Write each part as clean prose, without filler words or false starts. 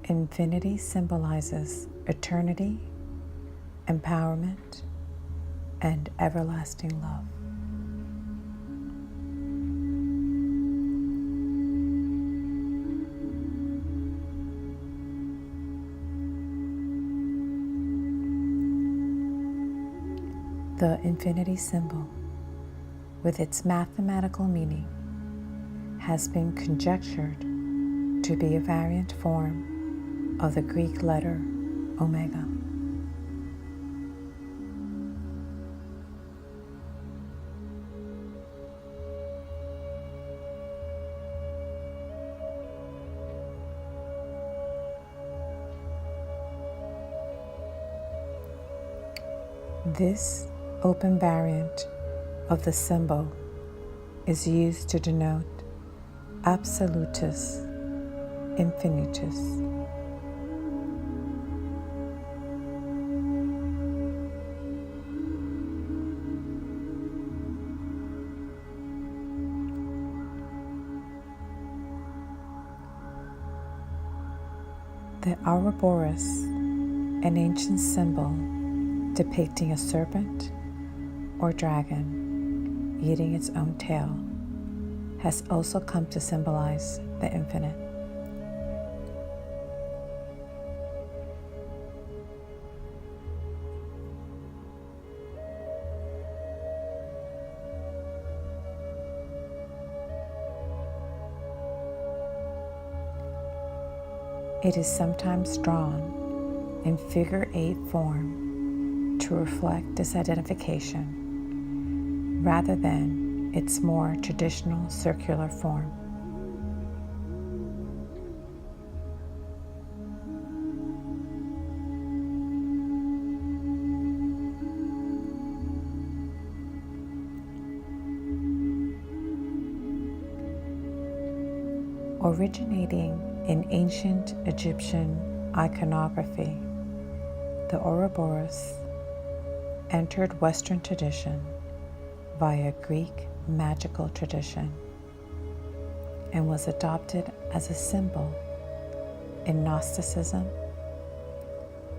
Infinity symbolizes eternity, empowerment, and everlasting love. The infinity symbol, with its mathematical meaning, has been conjectured to be a variant form of the Greek letter omega. This open variant of the symbol is used to denote absolutus infinitus. The Ouroboros, an ancient symbol depicting a serpent or dragon eating its own tail, has also come to symbolize the infinite. It is sometimes drawn in figure 8 form to reflect this identification rather than its more traditional circular form. Originating in ancient Egyptian iconography, the Ouroboros entered Western tradition via Greek magical tradition and was adopted as a symbol in Gnosticism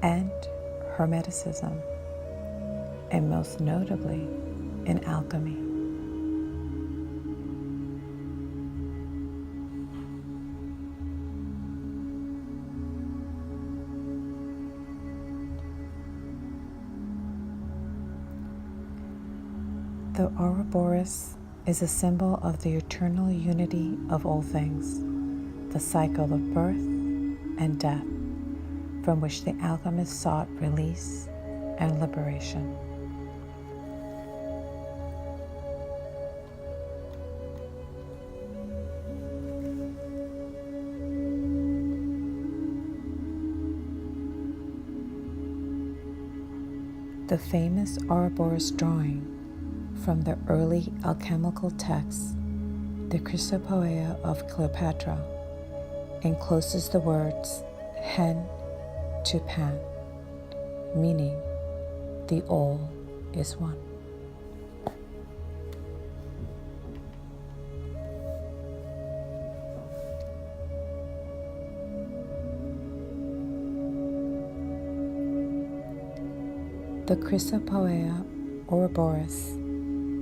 and Hermeticism, and most notably in alchemy. The Ouroboros is a symbol of the eternal unity of all things, the cycle of birth and death, from which the alchemist sought release and liberation. The famous Ouroboros drawing from the early alchemical text, the Chrysopoeia of Cleopatra, encloses the words hen to pan, meaning the all is one. The Chrysopoeia Ouroboros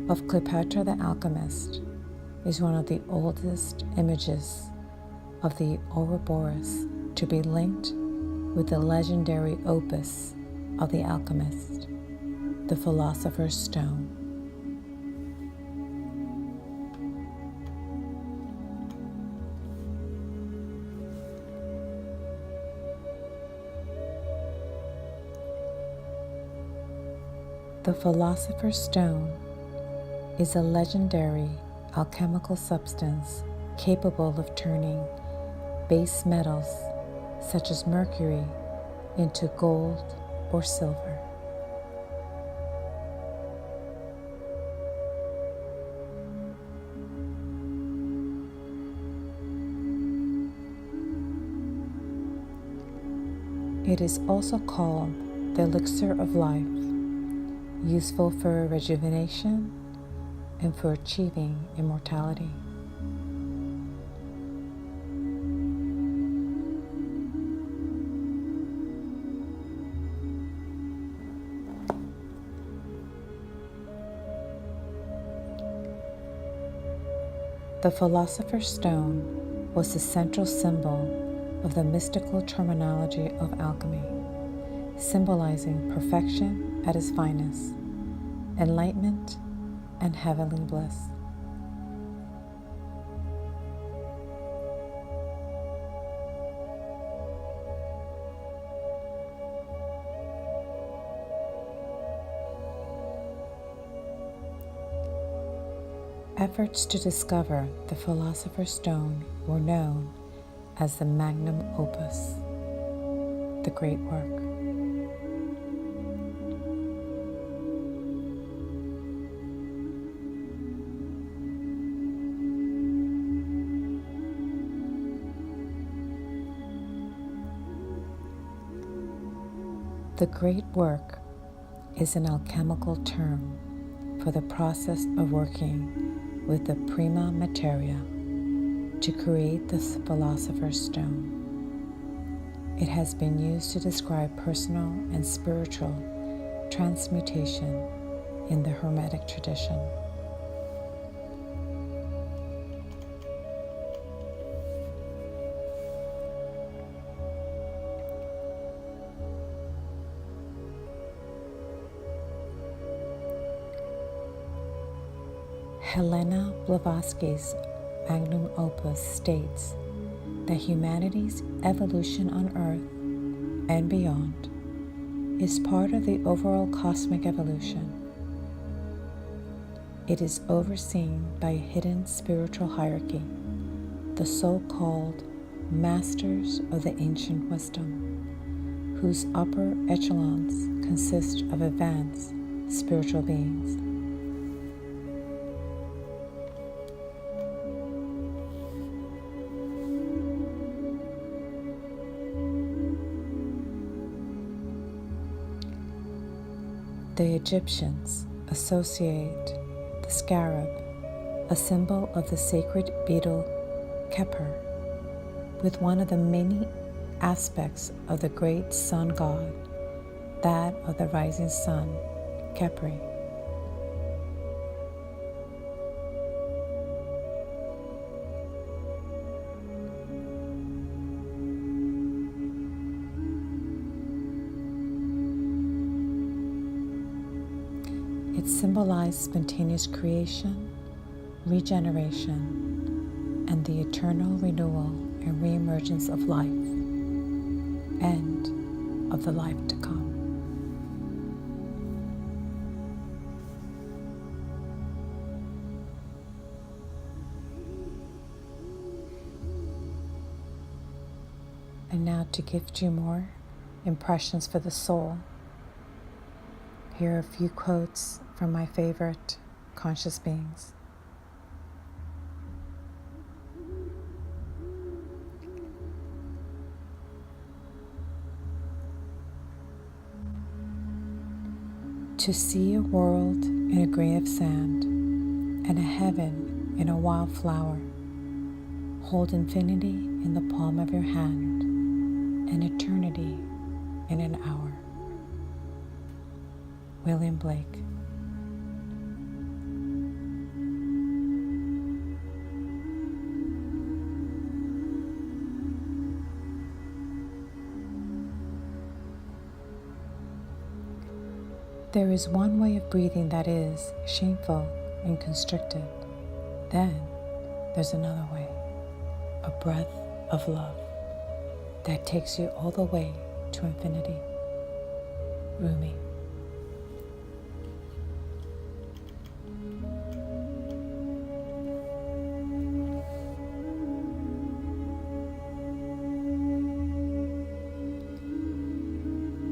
of Cleopatra the Alchemist is one of the oldest images of the Ouroboros to be linked with the legendary opus of the alchemist, the Philosopher's Stone. The Philosopher's Stone is a legendary alchemical substance capable of turning base metals such as mercury into gold or silver. It is also called the elixir of life, useful for rejuvenation and for achieving immortality. The Philosopher's Stone was the central symbol of the mystical terminology of alchemy, symbolizing perfection at its finest, enlightenment, and heavenly bliss. Efforts to discover the Philosopher's Stone were known as the magnum opus, the great work. The great work is an alchemical term for the process of working with the prima materia to create the Philosopher's Stone. It has been used to describe personal and spiritual transmutation in the Hermetic tradition. Helena Blavatsky's magnum opus states that humanity's evolution on Earth and beyond is part of the overall cosmic evolution. It is overseen by a hidden spiritual hierarchy, the so-called Masters of the Ancient Wisdom, whose upper echelons consist of advanced spiritual beings. The Egyptians associate the scarab, a symbol of the sacred beetle Khepri, with one of the many aspects of the great sun god, that of the rising sun, Khepri. It symbolized spontaneous creation, regeneration, and the eternal renewal and reemergence of life, and of the life to come. And now, to gift you more impressions for the soul, here are a few quotes from my favorite conscious beings. To see a world in a grain of sand and a heaven in a wild flower, hold infinity in the palm of your hand and eternity in an hour. William Blake. There is one way of breathing that is shameful and constricted. Then there's another way, a breath of love that takes you all the way to infinity. Rumi.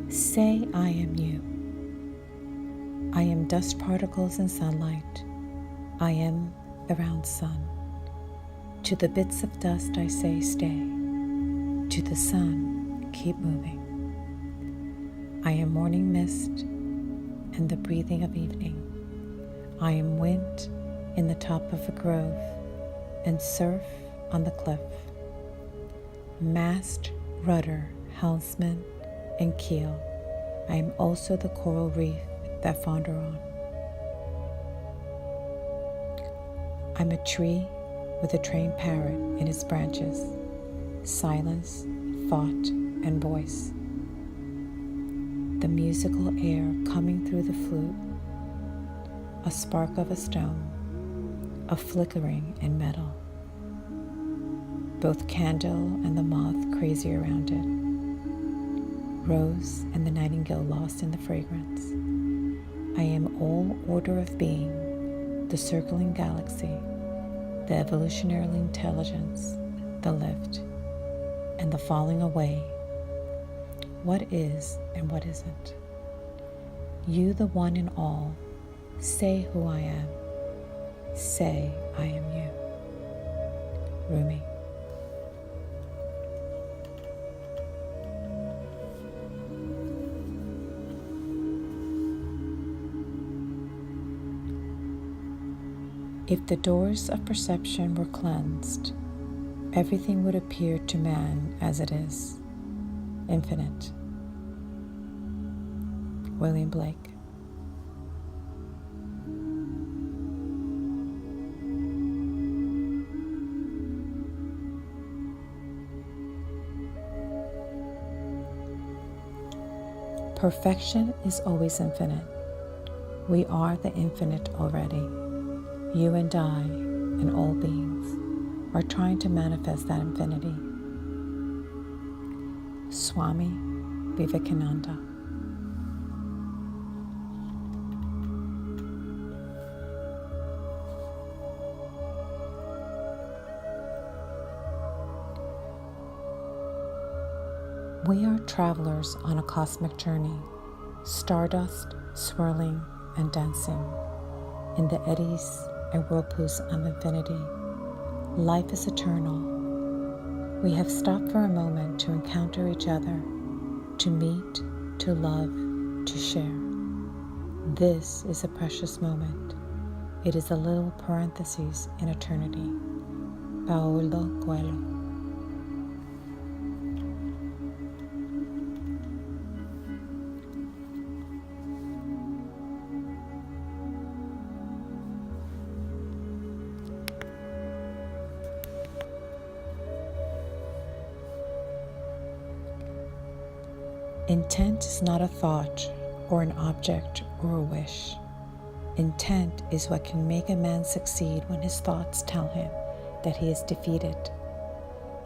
Say, I am you. I am dust particles in sunlight. I am the round sun. To the bits of dust I say, stay. To the sun, keep moving. I am morning mist and the breathing of evening. I am wind in the top of a grove and surf on the cliff. Mast, rudder, helmsman, and keel. I am also the coral reef that founder on. I'm a tree with a trained parrot in its branches, silence, thought, and voice. The musical air coming through the flute, a spark of a stone, a flickering in metal. Both candle and the moth crazy around it. Rose and the nightingale lost in the fragrance. I am all order of being, the circling galaxy, the evolutionary intelligence, the lift, and the falling away. What is and what isn't? You, the one and all, say who I am. Say I am you. Rumi. If the doors of perception were cleansed, everything would appear to man as it is, infinite. William Blake. Perfection is always infinite. We are the infinite already. You and I, and all beings, are trying to manifest that infinity. Swami Vivekananda. We are travelers on a cosmic journey, stardust swirling and dancing in the eddies and whirlpools of infinity. Life is eternal. We have stopped for a moment to encounter each other, to meet, to love, to share. This is a precious moment. It is a little parenthesis in eternity. Paulo Coelho. Intent is not a thought or an object or a wish. Intent is what can make a man succeed when his thoughts tell him that he is defeated.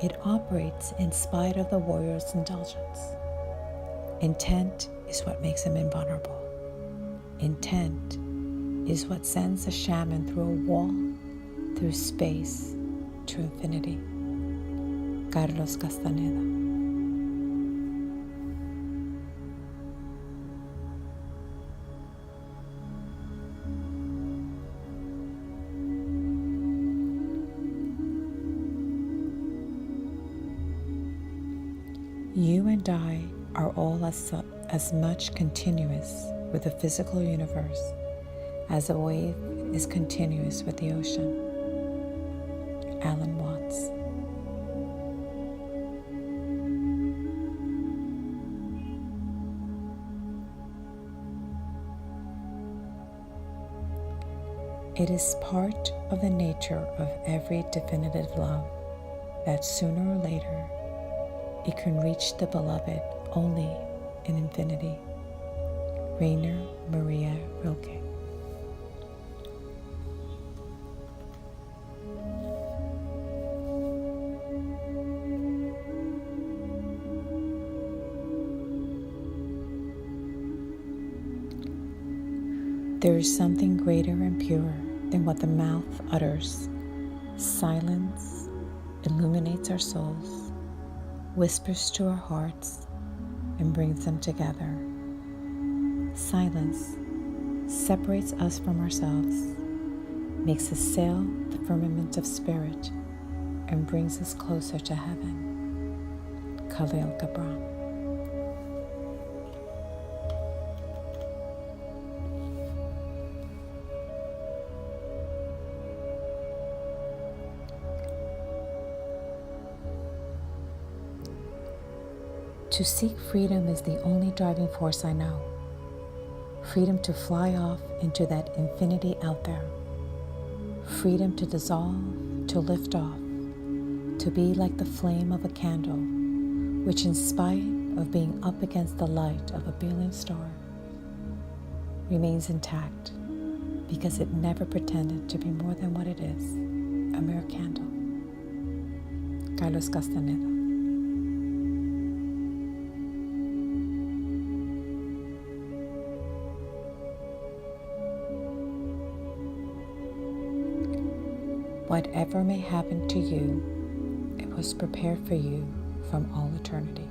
It operates in spite of the warrior's indulgence. Intent is what makes him invulnerable. Intent is what sends a shaman through a wall, through space, to infinity. Carlos Castaneda. You and I are all as much continuous with the physical universe as a wave is continuous with the ocean. Alan Watts. It is part of the nature of every definitive love that sooner or later it can reach the beloved only in infinity. Rainer Maria Rilke. There is something greater and purer than what the mouth utters. Silence illuminates our souls, whispers to our hearts, and brings them together. Silence separates us from ourselves, makes us sail the firmament of spirit, and brings us closer to heaven. Khalil Gibran. To seek freedom is the only driving force I know. Freedom to fly off into that infinity out there. Freedom to dissolve to lift off, to be like the flame of a candle, which in spite of being up against the light of a billion star, remains intact because it never pretended to be more than what it is, a mere candle. Carlos Castaneda. Whatever may happen to you, it was prepared for you from all eternity.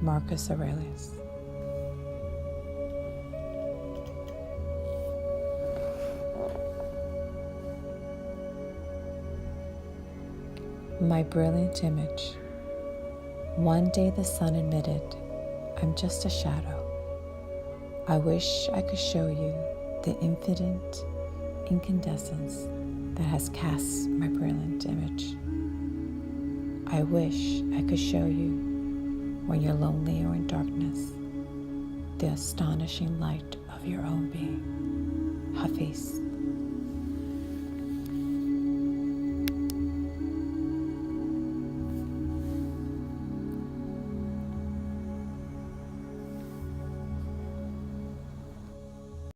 Marcus Aurelius. My brilliant image. One day the sun admitted, I'm just a shadow. I wish I could show you the infinite incandescence that has cast my brilliant image. I wish I could show you, when you're lonely or in darkness, the astonishing light of your own being. Hafiz.